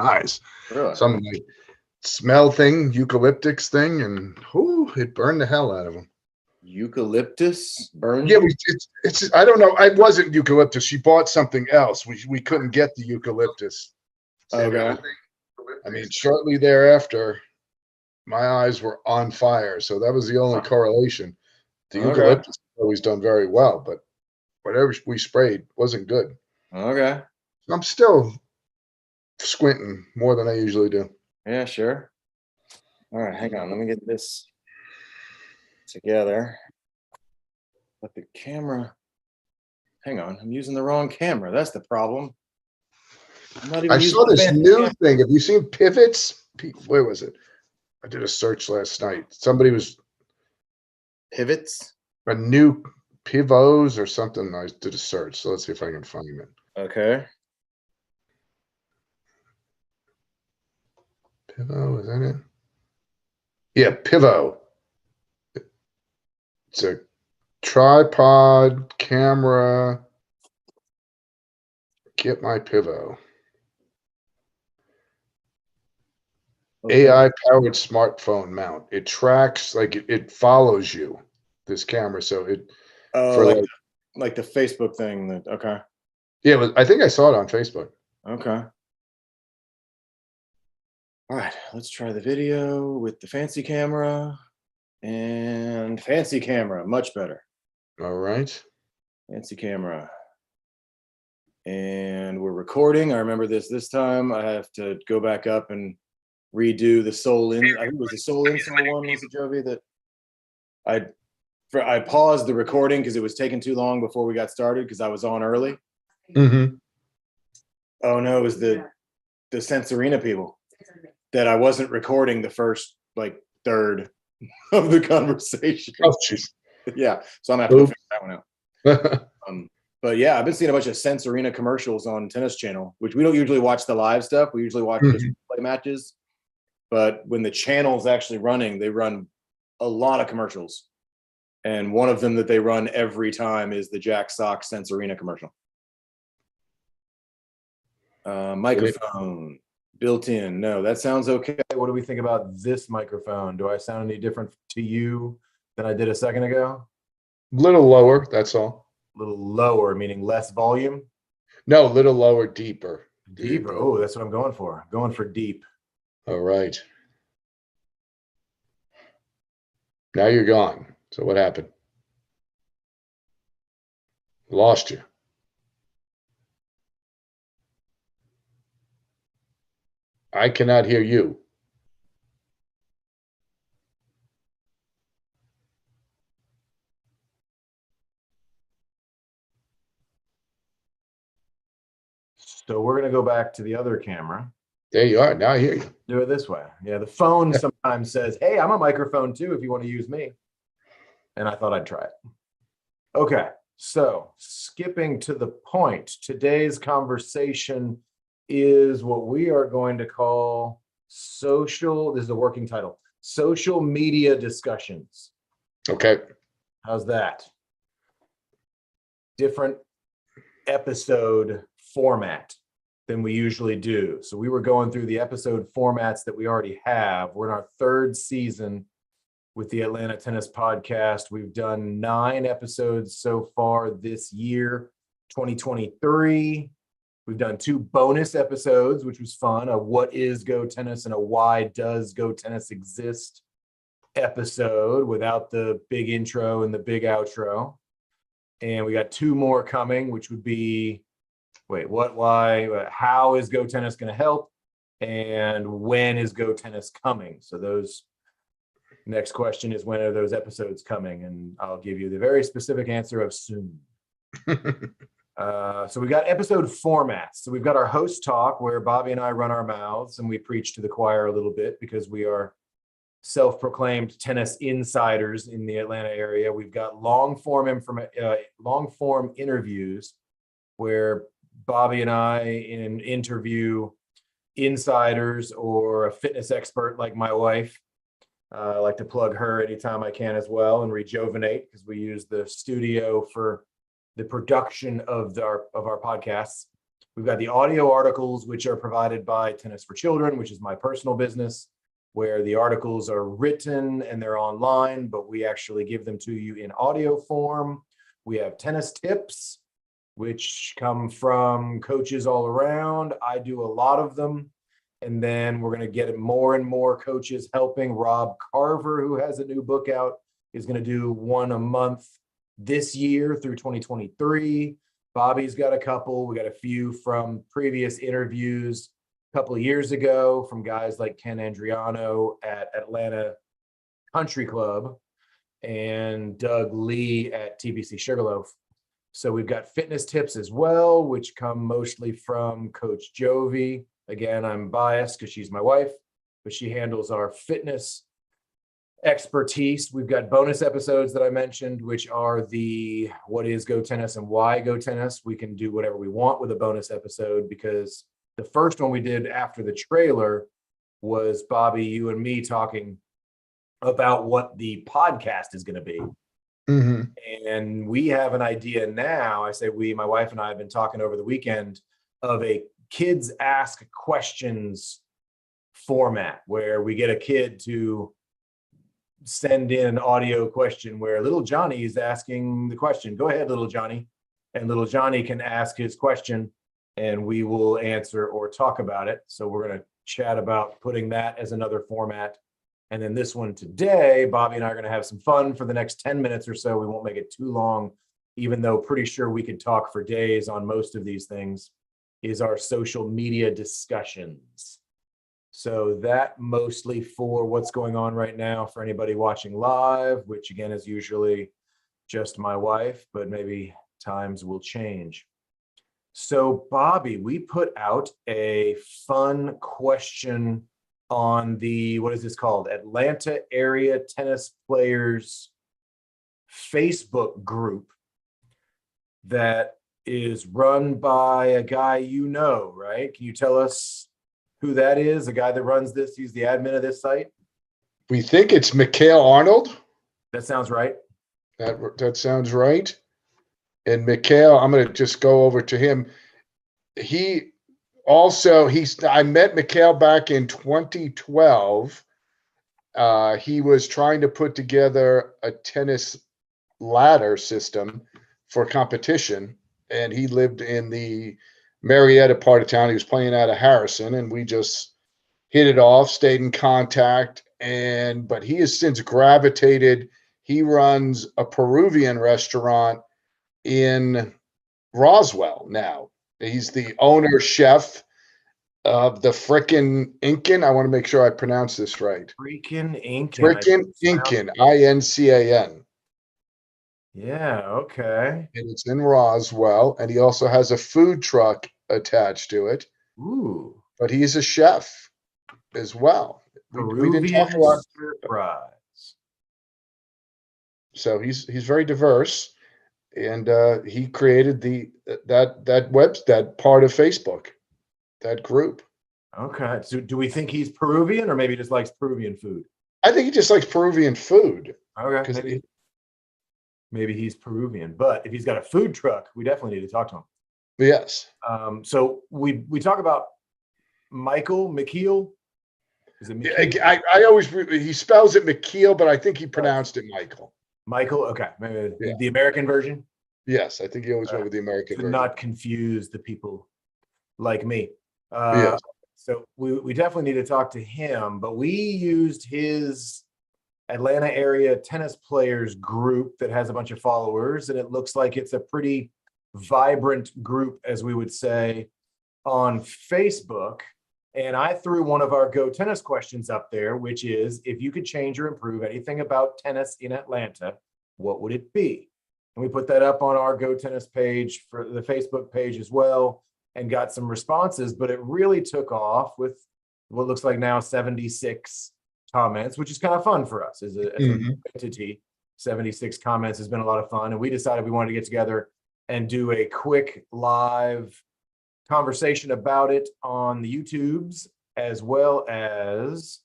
eyes. Really? Some like smell thing, eucalyptus thing, and it burned the hell out of them. Eucalyptus burned Yeah, you? it's I don't know. I wasn't eucalyptus. She bought something else. We couldn't get the eucalyptus and Okay. everything. I mean, shortly thereafter, my eyes were on fire. So that was the only correlation. The Okay. eucalyptus has always done very well, but whatever we sprayed wasn't good. Okay. I'm still squinting more than I usually do. Yeah, sure. All right, hang on. Let me get this together. But the camera. Hang on. I'm using the wrong camera. That's the problem. I'm not I even using saw the this fancy new camera. thing. Have you seen pivots? Where was it? I did a search last night. Somebody was Pivots. a new pivots or something. I did a search. So let's see if I can find it. Okay. Pivot, is that it? Yeah, pivot. It's a tripod camera. Get my pivot. Okay. AI powered smartphone mount. It tracks like it follows you. This camera, so it Oh, for like the Facebook thing. Okay. yeah. I think I saw it on Facebook. Okay. All right. Let's try the video with the fancy camera and fancy camera. Much better. All right. Fancy camera. And we're recording. I remember this time. I have to go back up and redo the soul in. I think it was the soul install one, was it, Jovi? That I paused the recording because it was taking too long before we got started because I was on early. Mm-hmm. Oh no, it was the Sensorina people that I wasn't recording the first like third of the conversation. Oh, jeez. Yeah, so I'm gonna have to go figure that one out. But yeah, I've been seeing a bunch of Sensorina commercials on Tennis Channel, which we don't usually watch the live stuff. We usually watch just play matches. But when the channel's actually running, they run a lot of commercials. And one of them that they run every time is the Jack Sock Sensorina commercial. Microphone built in. No, that sounds okay. What do we think about this microphone? Do I sound any different to you than I did a second ago? Little lower, that's all. A little lower, meaning less volume? No, little lower, deeper. Deeper. Oh, that's what I'm going for. I'm going for deep. All right. Now you're gone. So what happened? Lost you. I cannot hear you. So we're going to go back to the other camera. There you are. Now I hear you. Do it this way. Yeah, the phone sometimes says, hey, I'm a microphone too if you want to use me. And I thought I'd try it. Okay, so skipping to the point, today's conversation is what we are going to call social, this is a working title, social media discussions. Okay. How's that? Different episode format than we usually do. So we were going through the episode formats that we already have. We're in our third season with the Atlanta Tennis Podcast. We've done 9 episodes so far this year, 2023. We've done 2 bonus episodes, which was fun, a what is GoTennis and a why does GoTennis exist episode without the big intro and the big outro. And we got 2 more coming, which would be, what, why, how is GoTennis going to help? And when is GoTennis coming? So those next question is, when are those episodes coming? And I'll give you the very specific answer of soon. So we got episode formats. So we've got our host talk where Bobby and I run our mouths and we preach to the choir a little bit because we are self-proclaimed tennis insiders in the Atlanta area. We've got long form interviews where Bobby and I interview insiders or a fitness expert like my wife. I like to plug her anytime I can as well and rejuvenate because we use the studio for the production of our podcasts. We've got the audio articles, which are provided by Tennis for Children, which is my personal business, where the articles are written and they're online, but we actually give them to you in audio form. We have tennis tips, which come from coaches all around. I do a lot of them. And then we're going to get more and more coaches helping. Rob Carver, who has a new book out, is going to do one a month this year through 2023. Bobby's got a couple. We got a few from previous interviews a couple of years ago from guys like Ken Andriano at Atlanta Country Club and Doug Lee at TBC Sugarloaf. So we've got fitness tips as well, which come mostly from Coach Jovi. Again, I'm biased because she's my wife, but she handles our fitness expertise. We've got bonus episodes that I mentioned, which are the what is GoTennis and why GoTennis. We can do whatever we want with a bonus episode because the first one we did after the trailer was Bobby, you and me talking about what the podcast is going to be. Mm-hmm. And we have an idea now. I say we, my wife and I have been talking over the weekend of a kids ask questions format where we get a kid to send in an audio question where little Johnny is asking the question. Go ahead, little Johnny. And little Johnny can ask his question and we will answer or talk about it. So we're going to chat about putting that as another format. And then this one today, Bobby and I are going to have some fun for the next 10 minutes or so. We won't make it too long, even though pretty sure we could talk for days on most of these things, is our social media discussions. So that mostly for what's going on right now for anybody watching live, which again is usually just my wife, but maybe times will change. So Bobby, we put out a fun question on the, what is this called? Atlanta Area Tennis Players Facebook group that is run by a guy you know, right? Can you tell us who that is? The guy that runs this, he's the admin of this site? We think it's Mikhail Arnold. That sounds right. That sounds right. And Mikhail, I'm going to just go over to him. I met Mikhail back in 2012. He was trying to put together a tennis ladder system for competition, and he lived in the Marietta part of town. He was playing out of Harrison, and we just hit it off, stayed in contact, but he has since gravitated. He runs a Peruvian restaurant in Roswell now. He's the owner chef of the Frickin' Incan. I want to make sure I pronounce this right. Frickin' Incan. Frickin' Incan, INCAN. Yeah, okay. And it's in Roswell, and he also has a food truck attached to it. Ooh. But he's a chef as well. We didn't talk a lot. Surprise. So he's very diverse, and he created that part of Facebook, that group. Okay. So do we think he's Peruvian or maybe just likes Peruvian food? I think he just likes Peruvian food. Okay. Maybe he's Peruvian, but if he's got a food truck, we definitely need to talk to him. Yes. So we talk about Mikhail. Is it Mikhail? I always, he spells it Mikhail, but I think he pronounced it Michael. Michael. Okay. Maybe the American version. Yes. I think he always went with the American version. Not confuse the people like me. Yes. So we definitely need to talk to him, but we used his Atlanta area tennis players group that has a bunch of followers, and it looks like it's a pretty vibrant group, as we would say, on Facebook. And I threw one of our GoTennis questions up there, which is, if you could change or improve anything about tennis in Atlanta, what would it be? And we put that up on our GoTennis page for the Facebook page as well, and got some responses, but it really took off with what looks like now 76 comments, which is kind of fun for us as an entity. 76 comments has been a lot of fun, and we decided we wanted to get together and do a quick live conversation about it on the YouTubes, as well as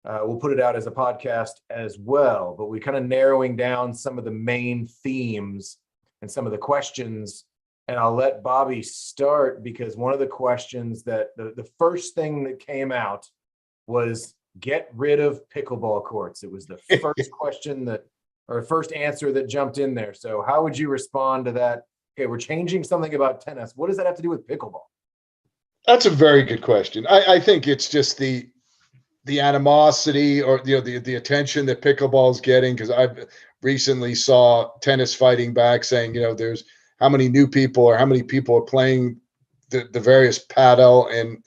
we'll put it out as a podcast as well. But we kind of narrowing down some of the main themes and some of the questions And I'll let Bobby start because one of the questions that the first thing that came out was get rid of pickleball courts. It was the first question that, or first answer that jumped in there. So how would you respond to that? Okay, we're changing something about tennis. What does that have to do with pickleball? That's a very good question. I think it's just the animosity or the attention that pickleball is getting, because I've recently saw tennis fighting back saying, there's how many new people or how many people are playing the various paddle and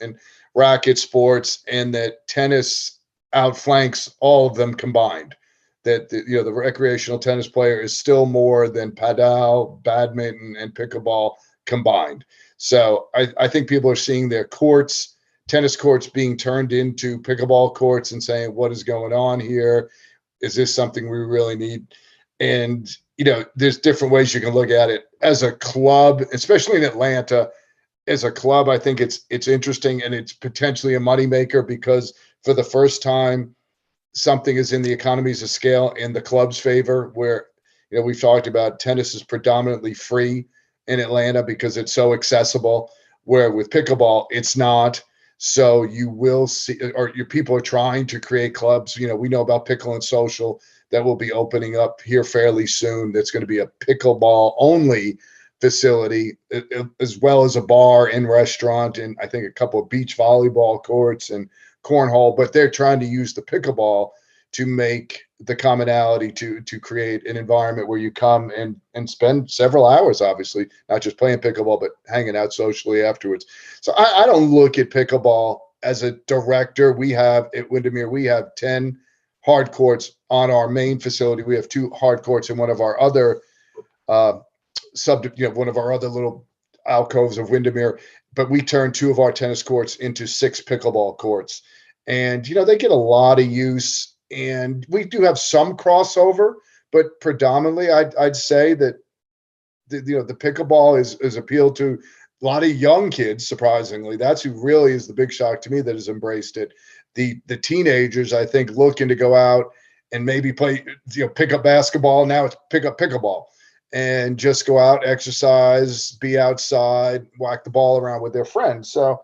racket sports, and that tennis outflanks all of them combined. That the recreational tennis player is still more than paddle, badminton, and pickleball combined. So I think people are seeing their courts, tennis courts, being turned into pickleball courts and saying, what is going on here? Is this something we really need? And, there's different ways you can look at it. As a club, especially in Atlanta, as a club, I think it's interesting, and it's potentially a moneymaker, because for the first time, something is in the economies of scale in the club's favor, where, we've talked about tennis is predominantly free in Atlanta because it's so accessible, where with pickleball, it's not. So you will see, or your people are trying to create clubs. We know about Pickle and Social that will be opening up here fairly soon. That's going to be a pickleball only facility, as well as a bar and restaurant, and I think a couple of beach volleyball courts and cornhole. But they're trying to use the pickleball to make the commonality, to create an environment where you come and spend several hours, obviously not just playing pickleball, but hanging out socially afterwards. So I don't look at pickleball as a director. We have at Windermere, we have 10 hard courts on our main facility. We have 2 hard courts in one of our other one of our other little alcoves of Windermere, but we turned 2 of our tennis courts into 6 pickleball courts. And, they get a lot of use, and we do have some crossover, but predominantly I'd say that the pickleball is appealed to a lot of young kids. Surprisingly, that's who really is the big shock to me that has embraced it. The teenagers, I think, looking to go out and maybe play, pick up basketball. Now it's pick up pickleball and just go out, exercise, be outside, whack the ball around with their friends. So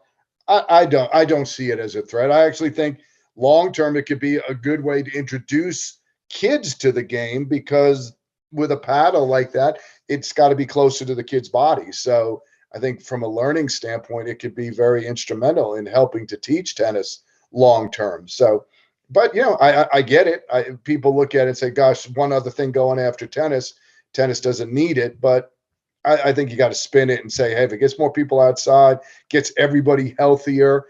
I don't see it as a threat. I actually think long term it could be a good way to introduce kids to the game, because with a paddle like that, it's got to be closer to the kid's body. So I think from a learning standpoint, it could be very instrumental in helping to teach tennis long term. So, but I get it. People look at it and say, "Gosh, one other thing going after tennis. Tennis doesn't need it," but I think you got to spin it and say, hey, if it gets more people outside, gets everybody healthier,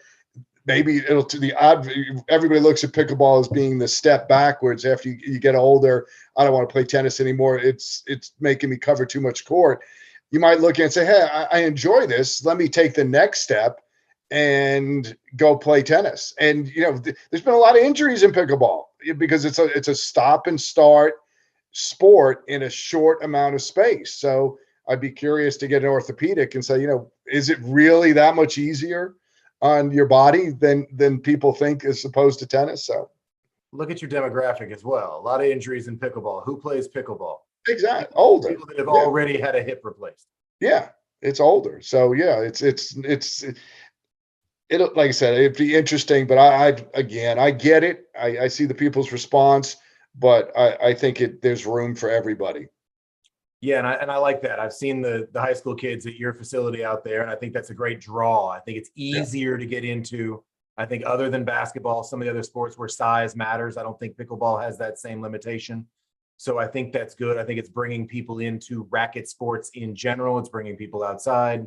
maybe it'll to the odd. Everybody looks at pickleball as being the step backwards after you get older. I don't want to play tennis anymore. It's making me cover too much court. You might look at it and say, hey, I enjoy this. Let me take the next step and go play tennis. And there's been a lot of injuries in pickleball because it's a stop and start sport in a short amount of space. So I'd be curious to get an orthopedic and say, is it really that much easier on your body than people think, as opposed to tennis? So look at your demographic as well. A lot of injuries in pickleball. Who plays pickleball? exactly, older People that have already had a hip replaced. Yeah, it's older. So yeah, it'll, like I said, it'd be interesting. But again, I get it. I see the people's response, but I think there's room for everybody. Yeah, and I like that. I've seen the high school kids at your facility out there, and I think that's a great draw. I think it's easier to get into. I think other than basketball, some of the other sports where size matters, I don't think pickleball has that same limitation. So I think that's good. I think it's bringing people into racket sports in general. It's bringing people outside.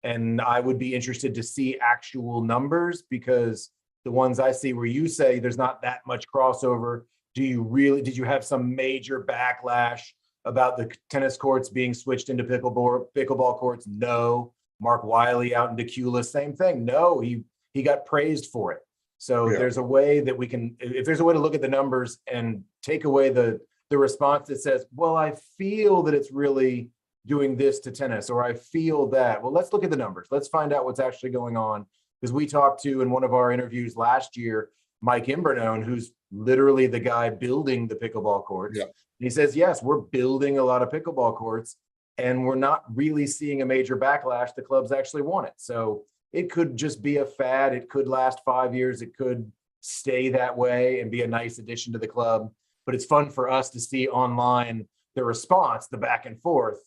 And I would be interested to see actual numbers, because the ones I see where you say there's not that much crossover, did you have some major backlash about the tennis courts being switched into pickleball courts? No. Mark Wiley out in Decula, same thing. No, he got praised for it. So there's a way that we can, if there's a way to look at the numbers and take away the response that says, well, I feel that it's really doing this to tennis, or I feel that. Well, let's look at the numbers. Let's find out what's actually going on. Because we talked to, in one of our interviews last year, Mike Imbernone, who's literally the guy building the pickleball courts. Yeah. And he says, yes, we're building a lot of pickleball courts. and we're not really seeing a major backlash. The clubs actually want it. So it could just be a fad. It could last 5 years. It could stay that way and be a nice addition to the club. But it's fun for us to see online the response, the back and forth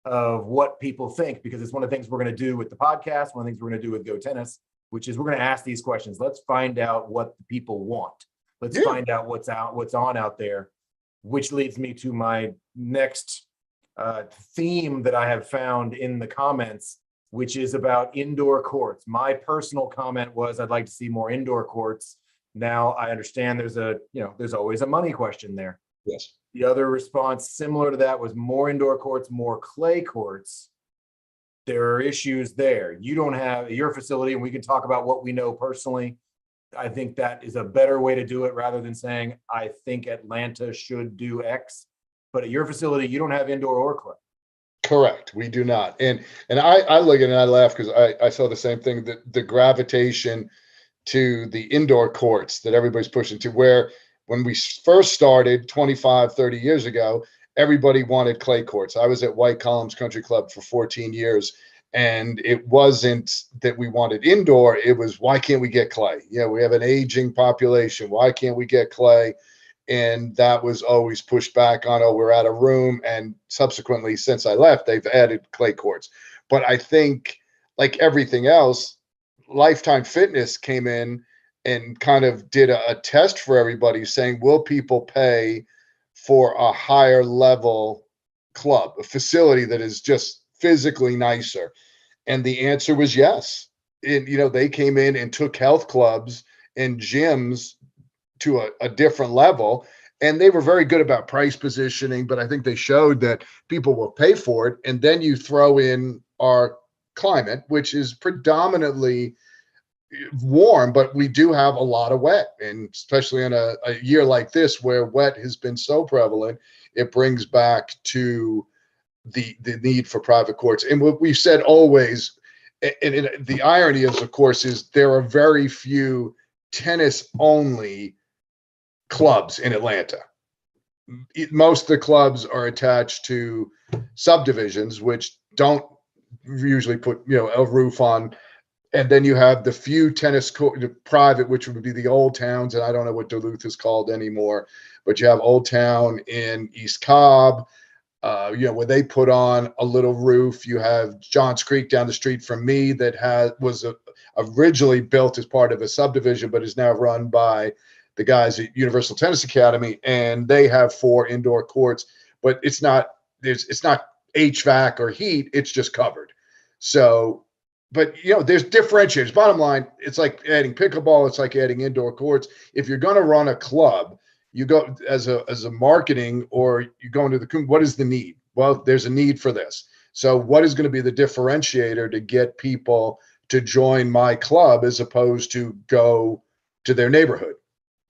of what people think, because it's one of the things we're going to do with the podcast, one of the things we're going to do with GoTennis, which is we're going to ask these questions. Let's find out what the people want. Let's find out what's on out there, which leads me to my next theme that I have found in the comments, which is about indoor courts. My personal comment was I'd like to see more indoor courts. Now I understand there's always a money question there. Yes. The other response similar to that was more indoor courts, more clay courts. There are issues there. You don't have your facility, and we can talk about what we know personally. I think that is a better way to do it rather than saying, I think Atlanta should do X. But at your facility, you don't have indoor or clay. Correct. We do not. And I look at it and I laugh because I saw the same thing, that the gravitation to the indoor courts that everybody's pushing to, where when we first started 25, 30 years ago, everybody wanted clay courts. I was at White Columns Country Club for 14 years, and it wasn't that we wanted indoor. It was, why can't we get clay? Yeah, we have an aging population. Why can't we get clay? And that was always pushed back on, oh, we're out of room. And subsequently, since I left, they've added clay courts. But I think, like everything else, Lifetime Fitness came in and kind of did a test for everybody, saying, will people pay for a higher level club, a facility that is just physically nicer? And the answer was yes. And, they came in and took health clubs and gyms to a different level. And they were very good about price positioning, but I think they showed that people will pay for it. And then you throw in our climate, which is predominantly warm, but we do have a lot of wet. And especially in a year like this, where wet has been so prevalent, it brings back to the need for private courts. And what we've said always, and the irony is, of course, is there are very few tennis only clubs in Atlanta. Most of the clubs are attached to subdivisions, which don't usually put a roof on. And then you have the few tennis private, which would be the Old Towns, and I don't know what Duluth is called anymore, but you have Old Town in East Cobb, where they put on a little roof. You have Johns Creek down the street from me that was originally built as part of a subdivision, but is now run by the guys at Universal Tennis Academy, and they have 4 indoor courts, but it's not HVAC or heat, it's just covered. So, but there's differentiators. Bottom line, it's like adding pickleball, it's like adding indoor courts. If you're going to run a club, you go as a marketing, or you go into what is the need? Well, there's a need for this. So what is going to be the differentiator to get people to join my club as opposed to go to their neighborhood?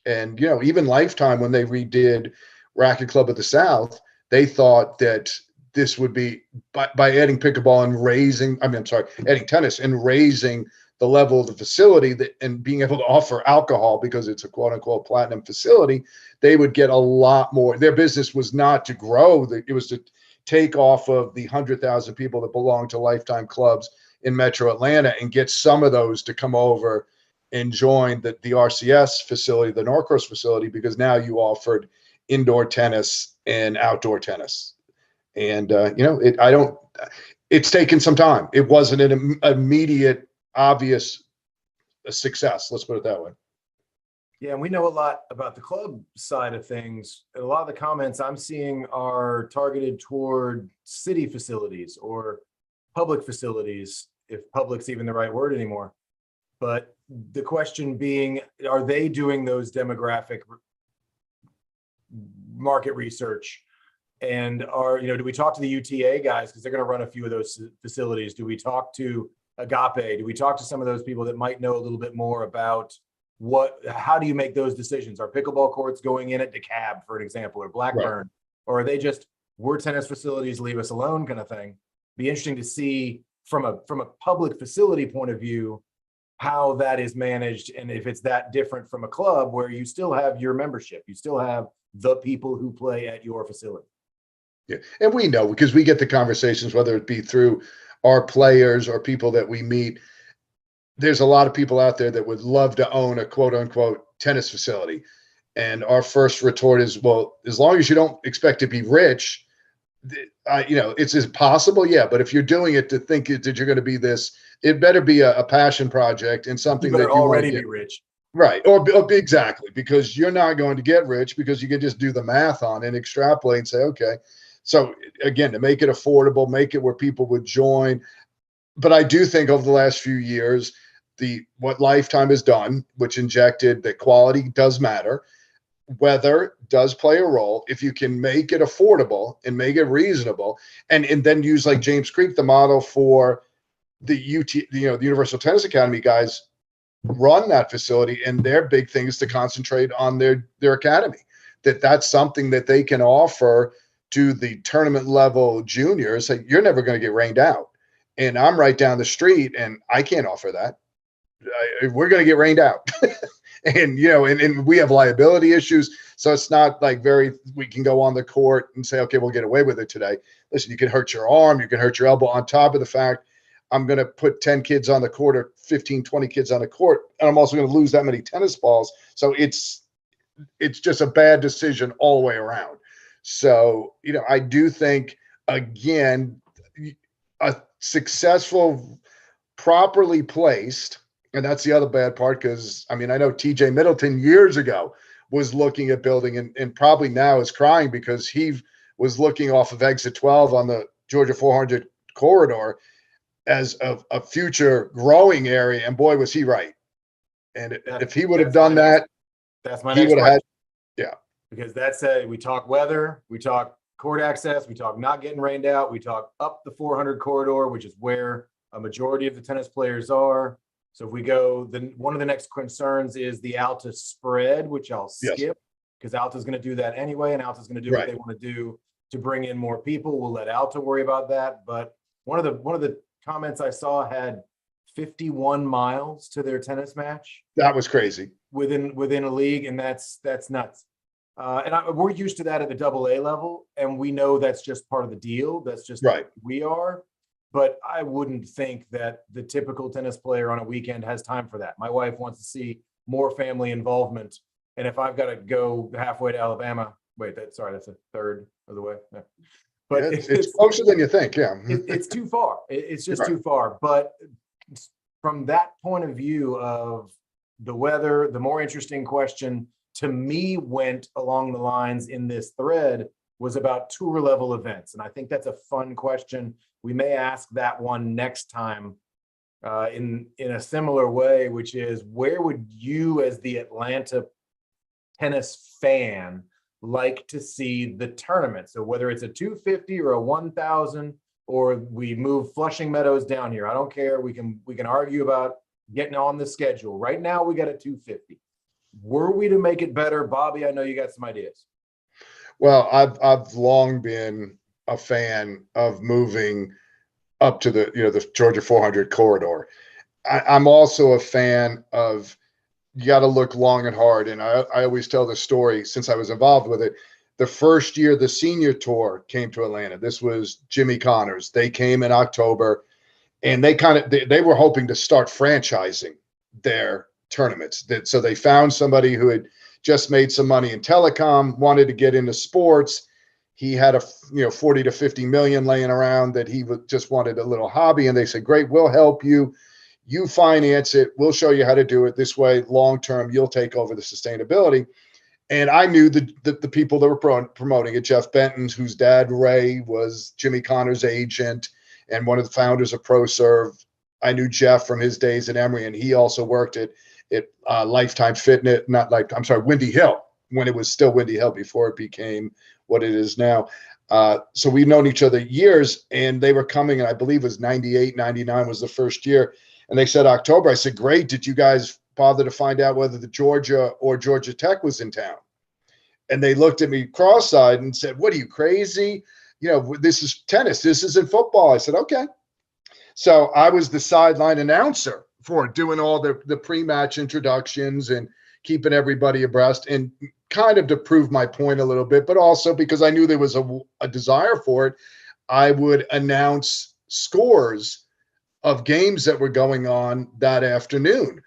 And, even Lifetime, when they redid Racket Club of the South, they thought that this would be by adding pickleball and adding tennis and raising the level of the facility and being able to offer alcohol, because it's a quote unquote platinum facility, they would get a lot more. Their business was not to grow. It was to take off of the 100,000 people that belong to Lifetime clubs in Metro Atlanta and get some of those to come over and join the RCS facility, the Norcross facility, because now you offered indoor tennis and outdoor tennis. And, it's taken some time. It wasn't an immediate, obvious success. Let's put it that way. Yeah, and we know a lot about the club side of things. A lot of the comments I'm seeing are targeted toward city facilities or public facilities, if public's even the right word anymore. But the question being, are they doing those demographic market research? And do we talk to the UTA guys, because they're going to run a few of those facilities? Do we talk to Agape? Do we talk to some of those people that might know a little bit more about how do you make those decisions? Are pickleball courts going in at DeKalb, for an example, or Blackburn? Right. Or are they just, we're tennis facilities, leave us alone kind of thing? Be interesting to see from a public facility point of view how that is managed, and if it's that different from a club where you still have your membership, you still have the people who play at your facility. Yeah. And we know because we get the conversations, whether it be through our players or people that we meet. There's a lot of people out there that would love to own a quote unquote tennis facility. And our first retort is, well, as long as you don't expect to be rich, is it possible? Yeah. But if you're doing it to think that you're going to be this, it better be a passion project and something You better that you want already to be get. rich. Right. Or exactly, because you're not going to get rich because you can just do the math on it and extrapolate and say, okay. So again, to make it affordable, make it where people would join. But I do think over the last few years, what Lifetime has done, which injected that quality does matter, weather does play a role. If you can make it affordable and make it reasonable, and then use like James Creek, the model for the the Universal Tennis Academy guys run that facility, and their big thing is to concentrate on their academy. That's something that they can offer to the tournament level juniors. Like, you're never going to get rained out, and I'm right down the street, and I can't offer that. We're going to get rained out. And and we have liability issues, so it's not like we can go on the court and say, okay, we'll get away with it today. Listen, you can hurt your arm, you can hurt your elbow, on top of the fact I'm going to put 10 kids on the court or 15, 20 kids on the court, and I'm also going to lose that many tennis balls. So it's just a bad decision all the way around. So, I do think, again, a successful, properly placed, and that's the other bad part, because I know TJ Middleton years ago was looking at building, and probably now is crying because he was looking off of exit 12 on the Georgia 400 corridor as a future growing area. And boy, was he right. And if he would have done that, that's my he next would have question. had, yeah. Because that's we talk weather, we talk court access, we talk not getting rained out, we talk up the 400 corridor, which is where a majority of the tennis players are. So if we go, then one of the next concerns is the Alta spread, which I'll skip because Alta's going to do that anyway, and Alta's going to do what they want to do to bring in more people. We'll let Alta worry about that. But one of the comments I saw had 51 miles to their tennis match. That was crazy. Within a league, and that's nuts. We're used to that at the AA level, and we know that's just part of the deal. That's just right. We are. But I wouldn't think that the typical tennis player on a weekend has time for that. My wife wants to see more family involvement. And if I've got to go halfway to Alabama, that's a third of the way. Yeah. But it's closer than you think. Yeah. It's too far. It's just too far. But from that point of view of the weather, the more interesting question to me went along the lines in this thread was about tour level events. And I think that's a fun question. We may ask that one next time in a similar way, which is, where would you as the Atlanta tennis fan like to see the tournament? So whether it's a 250 or a 1,000, or we move Flushing Meadows down here, I don't care. We can argue about getting on the schedule. Right now we got a 250. Were we to make it better, Bobby, I know you got some ideas. Well, I've long been a fan of moving up to the Georgia 400 corridor. I'm also a fan of, you got to look long and hard. And I always tell the story, since I was involved with it. The first year the senior tour came to Atlanta, this was Jimmy Connors. They came in October, and they were hoping to start franchising their tournaments. So they found somebody who had just made some money in telecom, wanted to get into sports. He had 40 to 50 million laying around that he just wanted a little hobby. And they said, great, we'll help you. You finance it. We'll show you how to do it this way. Long-term, you'll take over the sustainability. And I knew the people that were promoting it, Jeff Benton, whose dad, Ray, was Jimmy Connors' agent and one of the founders of ProServe. I knew Jeff from his days at Emory, and he also worked at Lifetime Fitness, Windy Hill, when it was still Windy Hill before it became what it is now. So we've known each other years, and they were coming, and I believe it was 98, 99 was the first year. And they said October. I said, great. Did you guys bother to find out whether the Georgia or Georgia Tech was in town? And they looked at me cross-eyed and said, what are you, crazy? This is tennis. This isn't football. I said, okay. So I was the sideline announcer for doing all the pre-match introductions and keeping everybody abreast, and kind of to prove my point a little bit, but also because I knew there was a desire for it, I would announce scores of games that were going on that afternoon,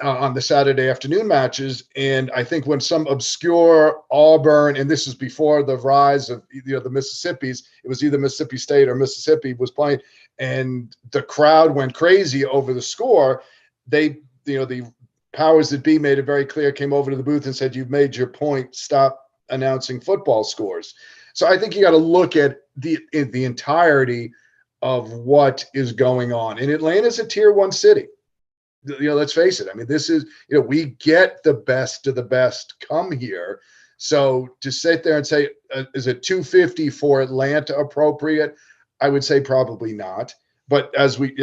on the Saturday afternoon matches. And I think when some obscure Auburn, and this is before the rise of the Mississippis, it was either Mississippi State or Mississippi was playing, and the crowd went crazy over the score. They, the powers that be made it very clear, came over to the booth and said, "You've made your point. Stop announcing football scores." So I think you got to look at the entirety of what is going on. And Atlanta's a tier 1 city. Let's face it. I mean, this is, we get the best of the best come here. So to sit there and say, is it 250 for Atlanta appropriate? I would say probably not. But as we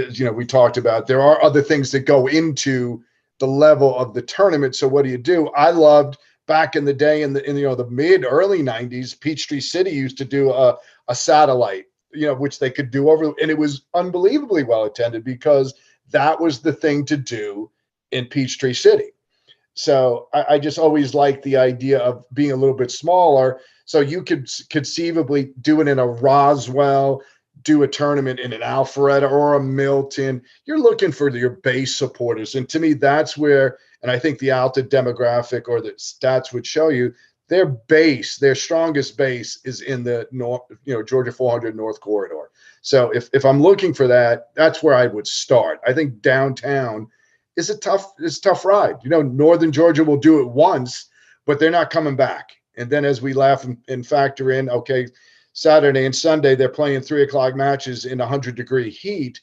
talked about, there are other things that go into the level of the tournament. So what do? I loved back in the day in the mid early 90s, Peachtree City used to do a satellite, which they could do over, and it was unbelievably well attended because that was the thing to do in Peachtree City. So I just always liked the idea of being a little bit smaller. So you could conceivably do it in a Roswell, do a tournament in an Alpharetta or a Milton. You're looking for your base supporters. And to me, that's where, and I think the Alta demographic or the stats would show you, their strongest base is in the North, Georgia 400 North Corridor. So if I'm looking for that, that's where I would start. I think downtown is a tough ride. Northern Georgia will do it once, but they're not coming back. And then as we laugh and factor in, okay, Saturday and Sunday, they're playing 3:00 matches in 100-degree heat.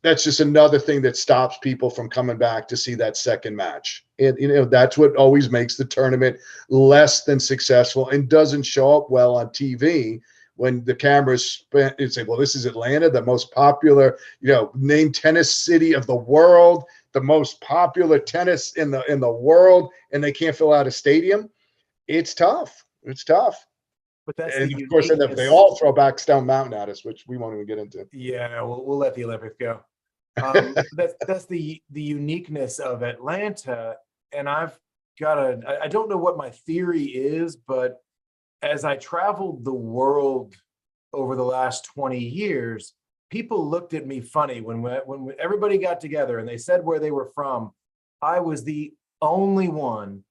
That's just another thing that stops people from coming back to see that second match. And, that's what always makes the tournament less than successful and doesn't show up well on TV when the cameras say, well, this is Atlanta, the most popular, named tennis city of the world, the most popular tennis in the world, and they can't fill out a stadium. It's tough. It's tough. But that's and of course, then if they all throw back Stone Mountain at us, which we won't even get into. Yeah, we'll let the Olympics go. That's the uniqueness of Atlanta. And I don't know what my theory is, but as I traveled the world over the last 20 years, people looked at me funny when everybody got together and they said where they were from. I was the only one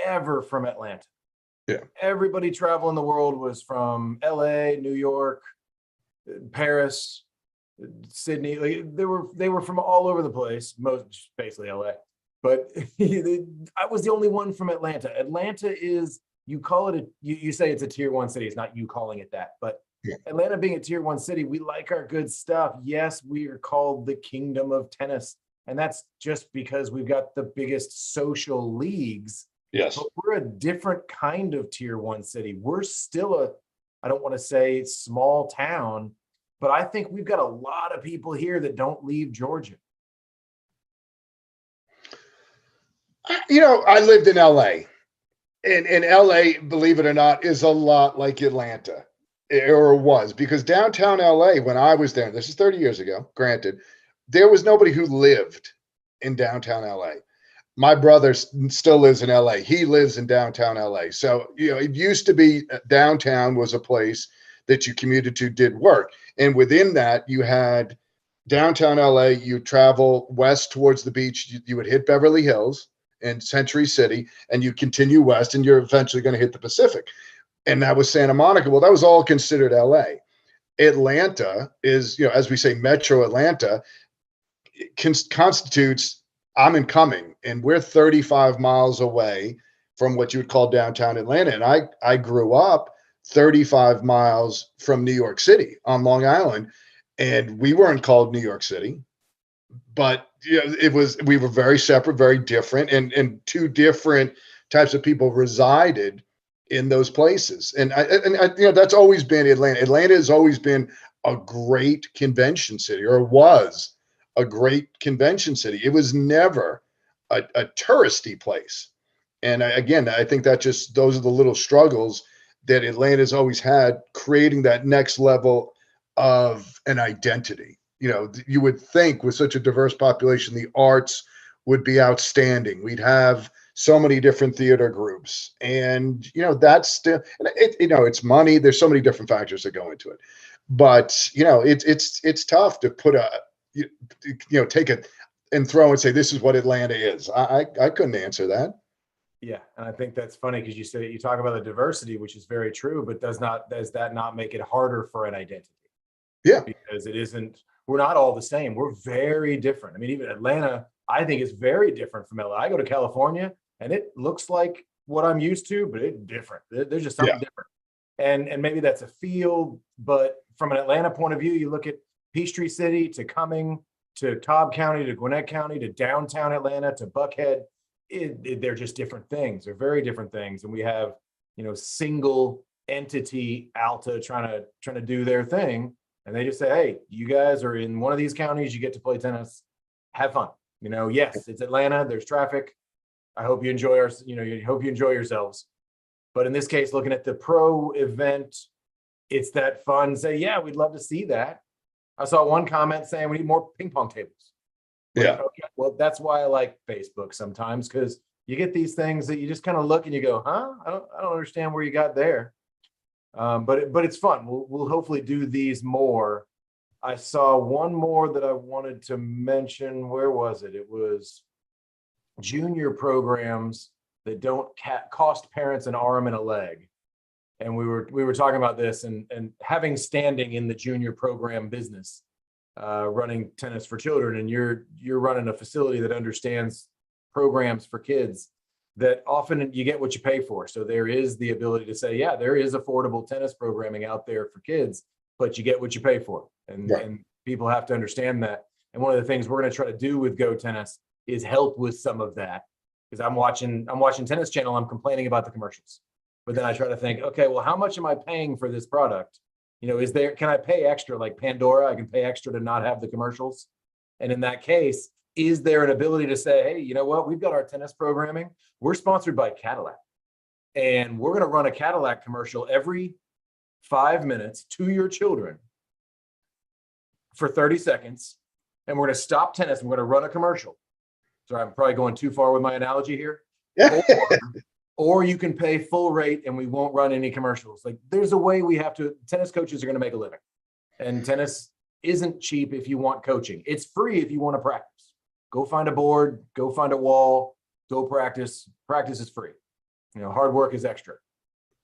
ever from Atlanta. Yeah. Everybody traveling the world was from LA, New York, Paris, Sydney. Like they were from all over the place, most basically LA. But I was the only one from Atlanta. Atlanta is, you call it you say it's a tier 1 city. It's not you calling it that, but yeah. Atlanta being a tier 1 city, we like our good stuff. Yes, we are called the kingdom of tennis, and that's just because we've got the biggest social leagues. Yes. But we're a different kind of tier 1 city. We're still I don't want to say small town, but I think we've got a lot of people here that don't leave Georgia. I lived in LA, and LA, believe it or not, is a lot like Atlanta, or was, because downtown LA, when I was there, this is 30 years ago, granted, there was nobody who lived in downtown LA. My brother still lives in LA. He lives in downtown LA. So, it used to be downtown was a place that you commuted to, did work. And within that, you had downtown LA, you travel west towards the beach, you would hit Beverly Hills and Century City, and you continue west, and you're eventually going to hit the Pacific. And that was Santa Monica. Well, that was all considered LA. Atlanta is, as we say, Metro Atlanta constitutes I'm incoming, and we're 35 miles away from what you would call downtown Atlanta. And I grew up 35 miles from New York City on Long Island, and we weren't called New York City, but we were very separate, very different, and two different types of people resided in those places. And I that's always been Atlanta. Atlanta has always been a great convention city, or was a great convention city. It was never a touristy place. And I think that those are the little struggles that Atlanta's always had, creating that next level of an identity. You would think with such a diverse population, the arts would be outstanding. We'd have so many different theater groups. And, that's still, and it's money. There's so many different factors that go into it. But, it's tough to put take it and throw and say, this is what Atlanta is. I couldn't answer that. Yeah, and I think that's funny because you talk about the diversity, which is very true, but does that not make it harder for an identity? Yeah. Because we're not all the same. We're very different. I mean, even Atlanta, I think, is very different from LA. I go to California and it looks like what I'm used to, but it's different. There's just something different. And maybe that's a feel, but from an Atlanta point of view, you look at Peachtree City to Cumming to Cobb County to Gwinnett County to downtown Atlanta to Buckhead. They're just different things. They're very different things. And we have, single entity Alta trying to do their thing. And they just say, hey, you guys are in one of these counties, you get to play tennis, have fun. Yes, it's Atlanta, there's traffic. I hope you enjoy hope you enjoy yourselves. But in this case, looking at the pro event, it's that fun. Say, yeah, we'd love to see that. I saw one comment saying we need more ping pong tables. Yeah. Okay, well, that's why I like Facebook sometimes, because you get these things that you just kind of look and you go, huh? I don't understand where you got there. But it's fun. We'll hopefully do these more. I saw one more that I wanted to mention. Where was it? It was junior programs that don't cost parents an arm and a leg. And we were talking about this and having standing in the junior program business, running tennis for children, and you're running a facility that understands programs for kids, that often you get what you pay for. So there is the ability to say, yeah, there is affordable tennis programming out there for kids, but you get what you pay for. And people have to understand that. And one of the things we're going to try to do with GoTennis is help with some of that. Because I'm watching Tennis Channel, I'm complaining about the commercials. But then I try to think, okay, well, how much am I paying for this product? Can I pay extra, like Pandora? I can pay extra to not have the commercials. And in that case, is there an ability to say, hey, you know what? We've got our tennis programming. We're sponsored by Cadillac. And we're going to run a Cadillac commercial every 5 minutes to your children for 30 seconds. And we're going to stop tennis and we're going to run a commercial. Sorry, I'm probably going too far with my analogy here. Or you can pay full rate and we won't run any commercials. Like, there's a way tennis coaches are going to make a living. And tennis isn't cheap if you want coaching. It's free if you want to practice. Go find a board, go find a wall, go practice. Practice is free. Hard work is extra.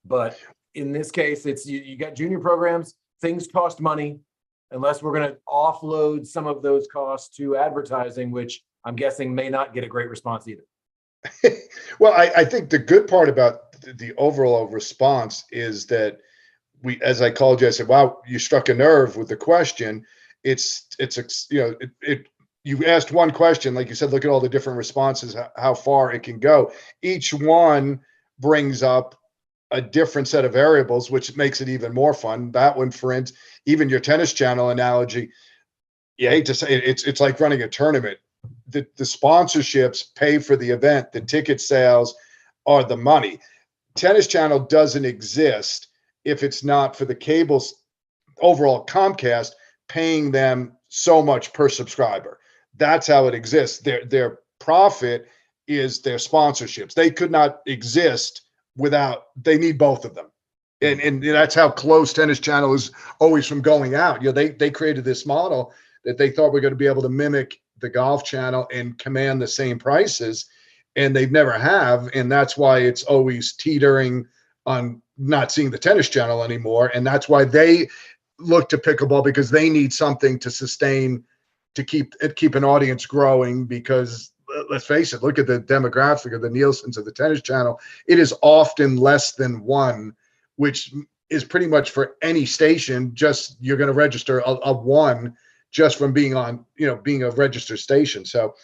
But in this case, it's you got junior programs, things cost money, unless we're going to offload some of those costs to advertising, which I'm guessing may not get a great response either. Well, I think the good part about the overall response is that as I called you, I said, wow, you struck a nerve with the question. You asked one question, like you said, look at all the different responses, how far it can go. Each one brings up a different set of variables, which makes it even more fun. That one, for instance, even your Tennis Channel analogy, you hate to say it, it's like running a tournament. The sponsorships pay for the event. The ticket sales are the money. Tennis Channel doesn't exist if it's not for the cables, overall Comcast paying them so much per subscriber. That's how it exists. Their profit is their sponsorships. They could not exist without, they need both of them. And that's how close Tennis Channel is always from going out. They created this model that they thought we're going to be able to mimic the Golf Channel and command the same prices, and they've never have. And that's why it's always teetering on not seeing the Tennis Channel anymore. And that's why they look to pickleball, because they need something to sustain, to keep an audience growing. Because let's face it, look at the demographic of the Nielsen's of the Tennis Channel. It is often less than one, which is pretty much for any station. Just you're going to register a one just from being on, being a registered station. So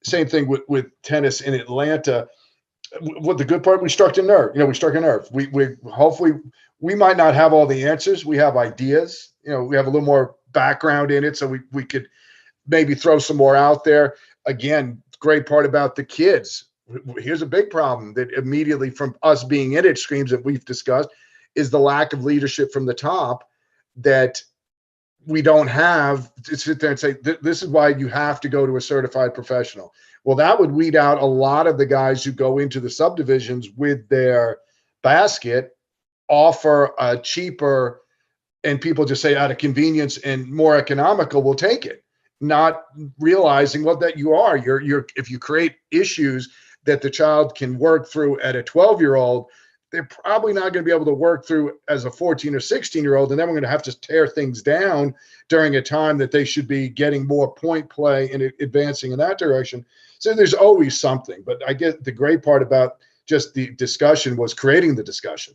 same thing with tennis in Atlanta. What the good part, we struck a nerve. We struck a nerve. We hopefully, we might not have all the answers. We have ideas. We have a little more background in it, so we could maybe throw some more out there. Again, great part about the kids. Here's a big problem that immediately from us being in it, screams that we've discussed, is the lack of leadership from the top. That we don't have to sit there and say, this is why you have to go to a certified professional. Well, that would weed out a lot of the guys who go into the subdivisions with their basket, offer a cheaper, and people just say out of convenience and more economical, we'll take it, not realizing what that you're if you create issues that the child can work through at a 12-year-old, they're probably not going to be able to work through as a 14 or 16-year-old. And then we're going to have to tear things down during a time that they should be getting more point play and advancing in that direction. So there's always something. But I get the great part about just the discussion was creating the discussion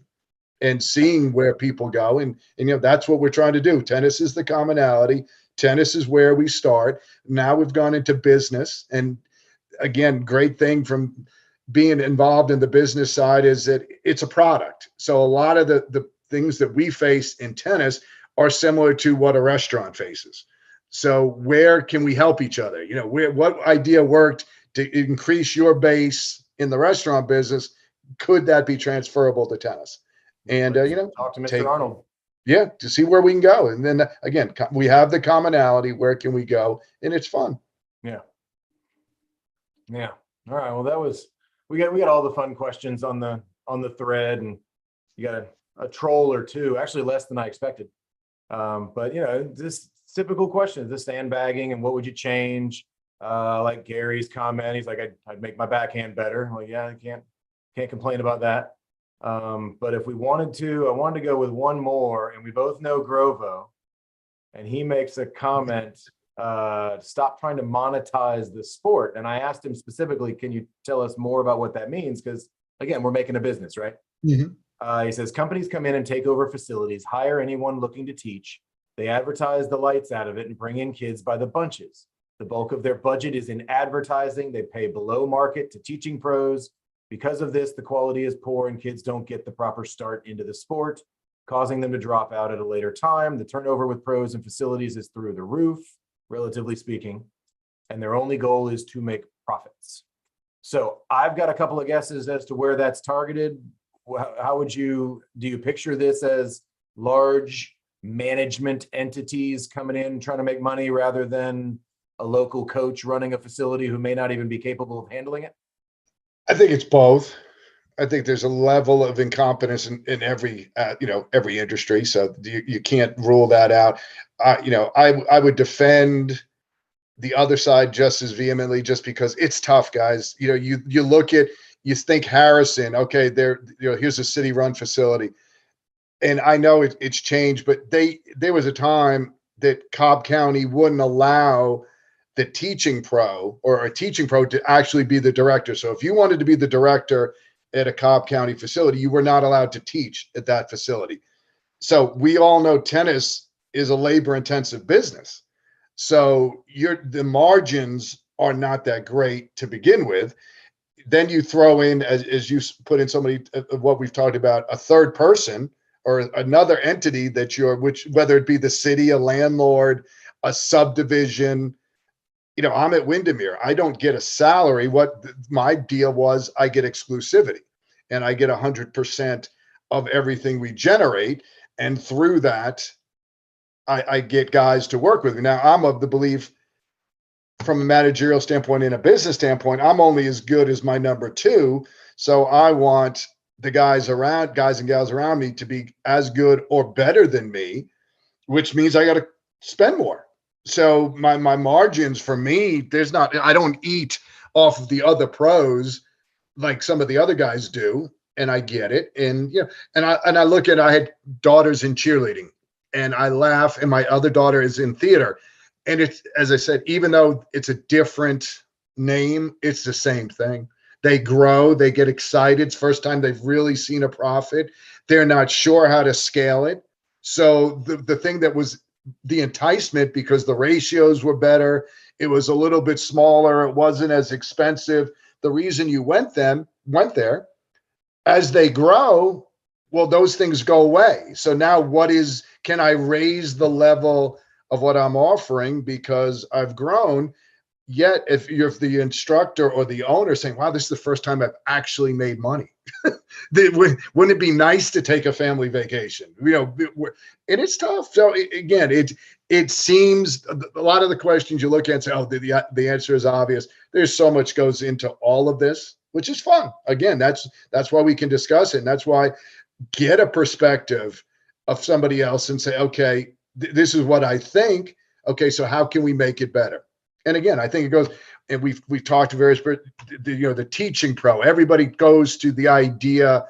and seeing where people go. And that's what we're trying to do. Tennis is the commonality. Tennis is where we start. Now we've gone into business. And again, great thing from being involved in the business side is that it's a product. So a lot of the things that we face in tennis are similar to what a restaurant faces. So where can we help each other? What idea worked to increase your base in the restaurant business? Could that be transferable to tennis? And, talk to Mr. Arnold. Yeah, to see where we can go. And then again, we have the commonality. Where can we go? And it's fun. Yeah. Yeah. All right. Well, we got all the fun questions on the thread, and you got a troll or two, actually less than I expected. But just typical questions, the sandbagging and what would you change? Like Gary's comment, he's like, I'd make my backhand better. I'm like, yeah, I can't complain about that. But if we wanted to, I wanted to go with one more, and we both know Grovo, and he makes a comment, stop trying to monetize the sport. And I asked him specifically, can you tell us more about what that means? Because again, we're making a business, right? Mm-hmm. He says, companies come in and take over facilities, hire anyone looking to teach. They advertise the lights out of it and bring in kids by the bunches. The bulk of their budget is in advertising. They pay below market to teaching pros. Because of this, the quality is poor and kids don't get the proper start into the sport, causing them to drop out at a later time. The turnover with pros and facilities is through the roof, relatively speaking, and their only goal is to make profits. So I've got a couple of guesses as to where that's targeted. How do you picture this as large management entities coming in trying to make money rather than a local coach running a facility who may not even be capable of handling it? I think it's both. I think there's a level of incompetence in every every industry, so you can't rule that out. I would defend the other side just as vehemently, just because it's tough, guys. You look at, you think Harrison, okay, here's a city-run facility, and I know it's changed, but there was a time that Cobb County wouldn't allow the teaching pro or a teaching pro to actually be the director. So if you wanted to be the director at a Cobb County facility, you were not allowed to teach at that facility. So we all know tennis is a labor-intensive business. So the margins are not that great to begin with. Then you throw in, as you put in somebody, what we've talked about, a third person or another entity whether it be the city, a landlord, a subdivision. I'm at Windermere. I don't get a salary. What my deal was, I get exclusivity, and I get 100% of everything we generate. And through that, I get guys to work with me. Now, I'm of the belief, from a managerial standpoint and a business standpoint, I'm only as good as my number two. So I want the guys and gals around me to be as good or better than me, which means I got to spend more. So my margins for me, I don't eat off of the other pros like some of the other guys do, and I get it. And and I look at, I had daughters in cheerleading, and I laugh, and my other daughter is in theater. And it's, as I said, even though it's a different name, it's the same thing. They grow, they get excited. It's the first time they've really seen a profit. They're not sure how to scale it. So the thing that was the enticement, because the ratios were better, it was a little bit smaller, it wasn't as expensive. The reason you went there, as they grow, well, those things go away. So now can I raise the level of what I'm offering because I've grown? Yet if you're the instructor or the owner saying, wow, this is the first time I've actually made money. Wouldn't it be nice to take a family vacation? And it's tough. So again, it seems a lot of the questions you look at and say, oh, the answer is obvious. There's so much goes into all of this, which is fun. Again, that's why we can discuss it. And that's why get a perspective of somebody else and say, okay, this is what I think. Okay, so how can we make it better? And again, I think it goes, and we've talked to various, the teaching pro, everybody goes to the idea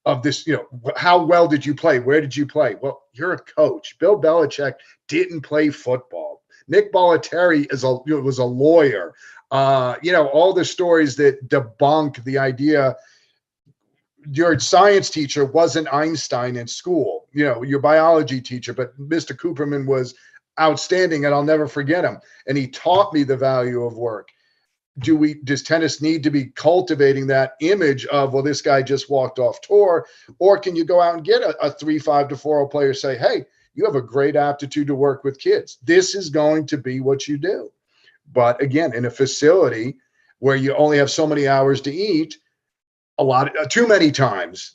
of this, how well did you play? Where did you play? Well, you're a coach. Bill Belichick didn't play football. Nick Bollettieri was a lawyer. All the stories that debunk the idea your science teacher wasn't Einstein in school, your biology teacher, but Mr. Cooperman was outstanding and I'll never forget him. And he taught me the value of work. Does tennis need to be cultivating that image of, well, this guy just walked off tour, or can you go out and get a 3-5 to 4 player, say, hey, you have a great aptitude to work with kids. This is going to be what you do. But again, in a facility where you only have so many hours to eat, too many times,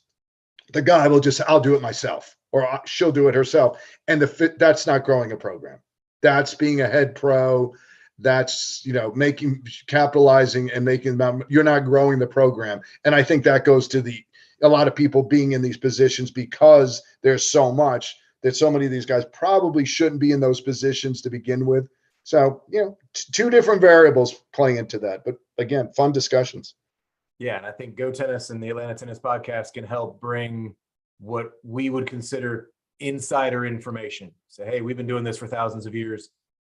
the guy will just, I'll do it myself, or she'll do it herself. And that's not growing a program. That's being a head pro. That's, capitalizing and making them, you're not growing the program. And I think that goes to a lot of people being in these positions because there's so much that so many of these guys probably shouldn't be in those positions to begin with. So, two different variables play into that. But again, fun discussions. Yeah, and I think GoTennis and the Atlanta Tennis Podcast can help bring what we would consider insider information. Say, hey, we've been doing this for thousands of years.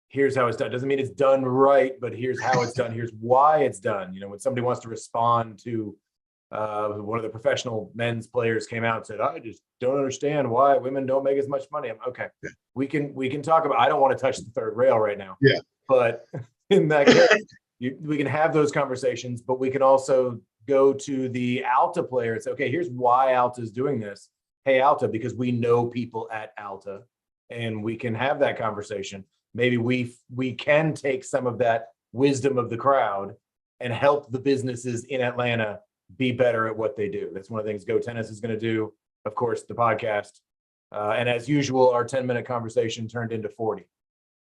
Here's how it's done. Doesn't mean it's done right, but here's how it's done. Here's why it's done. When somebody wants to respond to one of the professional men's players came out and said, I just don't understand why women don't make as much money. Okay, yeah. We can talk about, I don't want to touch the third rail right now. Yeah. But in that case, we can have those conversations, but we can also go to the Alta player and say, okay, here's why Alta is doing this. Hey, Alta, because we know people at Alta and we can have that conversation. Maybe we can take some of that wisdom of the crowd and help the businesses in Atlanta be better at what they do. That's one of the things GoTennis is going to do. Of course, the podcast. And as usual, our 10-minute conversation turned into 40.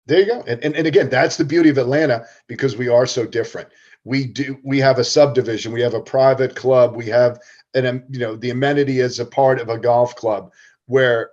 There you go. And again, that's the beauty of Atlanta because we are so different. We have a subdivision. We have a private club. We have the amenity as a part of a golf club where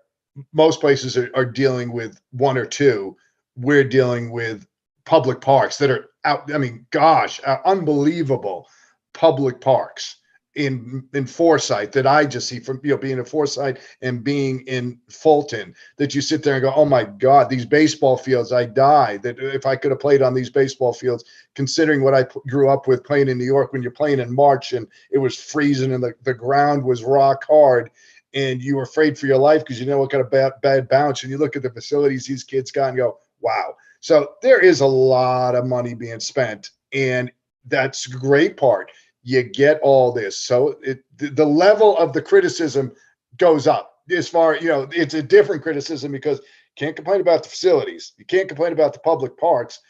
most places are dealing with one or two. We're dealing with public parks that are out. I mean, gosh, unbelievable public parks in Forsyth that I just see from, being in Forsyth and being in Fulton, that you sit there and go, oh my God, these baseball fields, I die that if I could have played on these baseball fields, considering what I grew up with playing in New York, when you're playing in March and it was freezing and the ground was rock hard and you were afraid for your life because what kind of bad bounce, and you look at the facilities these kids got and go, wow. So there is a lot of money being spent, and that's the great part. You get all this. So the level of the criticism goes up as far, it's a different criticism because you can't complain about the facilities. You can't complain about the public parks.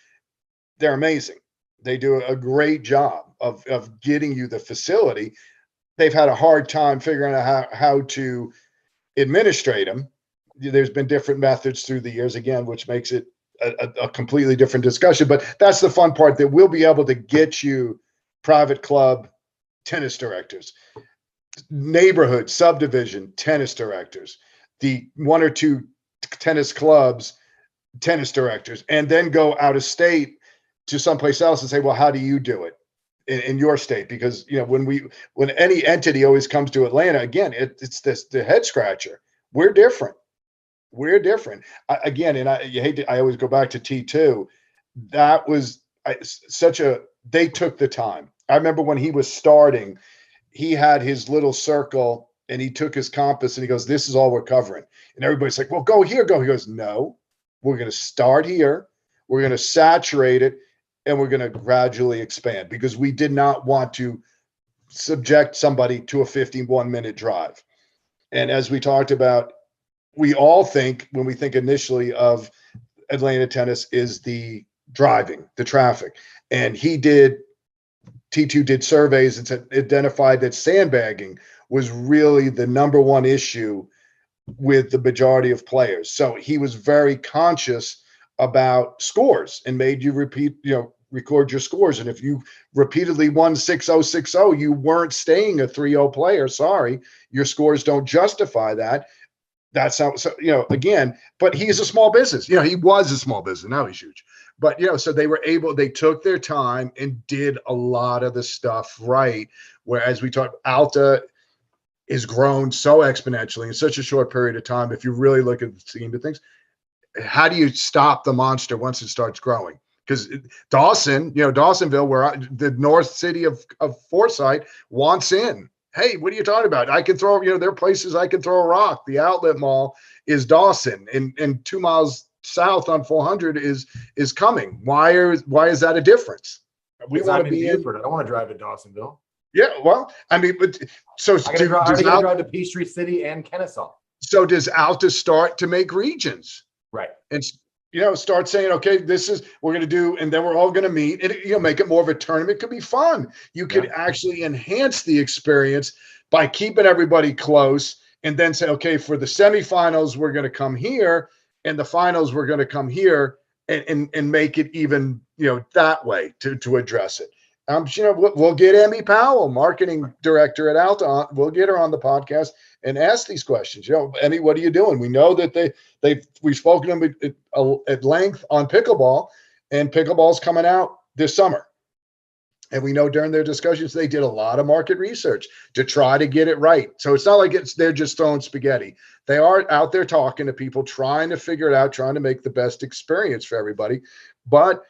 They're amazing. They do a great job of getting you the facility. They've had a hard time figuring out how to administrate them. There's been different methods through the years, again, which makes it a completely different discussion. But that's the fun part, that we'll be able to get you private club tennis directors, neighborhood subdivision tennis directors, the 1 or 2 tennis clubs tennis directors, and then go out of state to someplace else and say, well, how do you do it in your state? Because when any entity always comes to Atlanta, again, it's the head scratcher. We're different. I always go back to T2. That was they took the time. I remember when he was starting, he had his little circle and he took his compass and he goes, this is all we're covering. And everybody's like, well, go here, go. He goes, no, we're going to start here. We're going to saturate it and we're going to gradually expand, because we did not want to subject somebody to a 51-minute drive. And as we talked about, we all think, when we think initially of Atlanta tennis, is the driving, the traffic. And T2 did surveys and identified that sandbagging was really the number one issue with the majority of players. So he was very conscious about scores and made you record your scores. And if you repeatedly won 6-0, 6-0, you weren't staying a 3-0 player. Sorry, your scores don't justify that. That's how, so, again, but he's a small business. He was a small business. Now he's huge. But, so they took their time and did a lot of the stuff right. Whereas we talked, Alta is grown so exponentially in such a short period of time. If you really look at the scheme of things, how do you stop the monster once it starts growing? Because Dawsonville, where the north city of Forsyth wants in. Hey, what are you talking about? I can throw, there are places I can throw a rock. The outlet mall is Dawson, and 2 miles south on 400 is coming. Why is that a difference? We want to be in Buford. I don't want to drive to Dawsonville. Yeah, well, I mean, but so I got to drive to Peachtree City and Kennesaw. So does Alta start to make regions? Right. And start saying, okay, this is we're going to do, and then we're all going to meet, and make it more of a tournament. It could be fun. You could actually enhance the experience by keeping everybody close, and then say, okay, for the semifinals, we're going to come here, and the finals, we're going to come here, and make it even, that way to address it. We'll get Emmy Powell, marketing director at Alta. We'll get her on the podcast and ask these questions. Emmy, what are you doing? We know that we've spoken to them at length on pickleball, and pickleball's coming out this summer. And we know during their discussions, they did a lot of market research to try to get it right. So it's not like they're just throwing spaghetti. They are out there talking to people, trying to figure it out, trying to make the best experience for everybody. But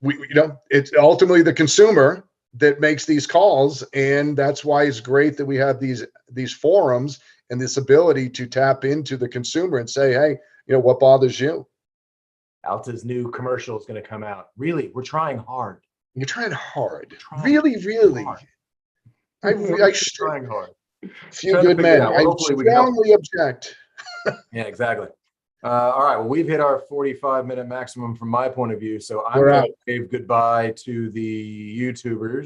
it's ultimately the consumer that makes these calls, and that's why it's great that we have these forums and this ability to tap into the consumer and say, hey, what bothers you? Alta's new commercial is going to come out. Really, we're trying hard. You're trying hard. Really. Hard. I'm trying hard. Few good men. I strongly object. Yeah, exactly. All right. Well, we've hit our 45-minute maximum from my point of view. So I'm going to wave goodbye to the YouTubers.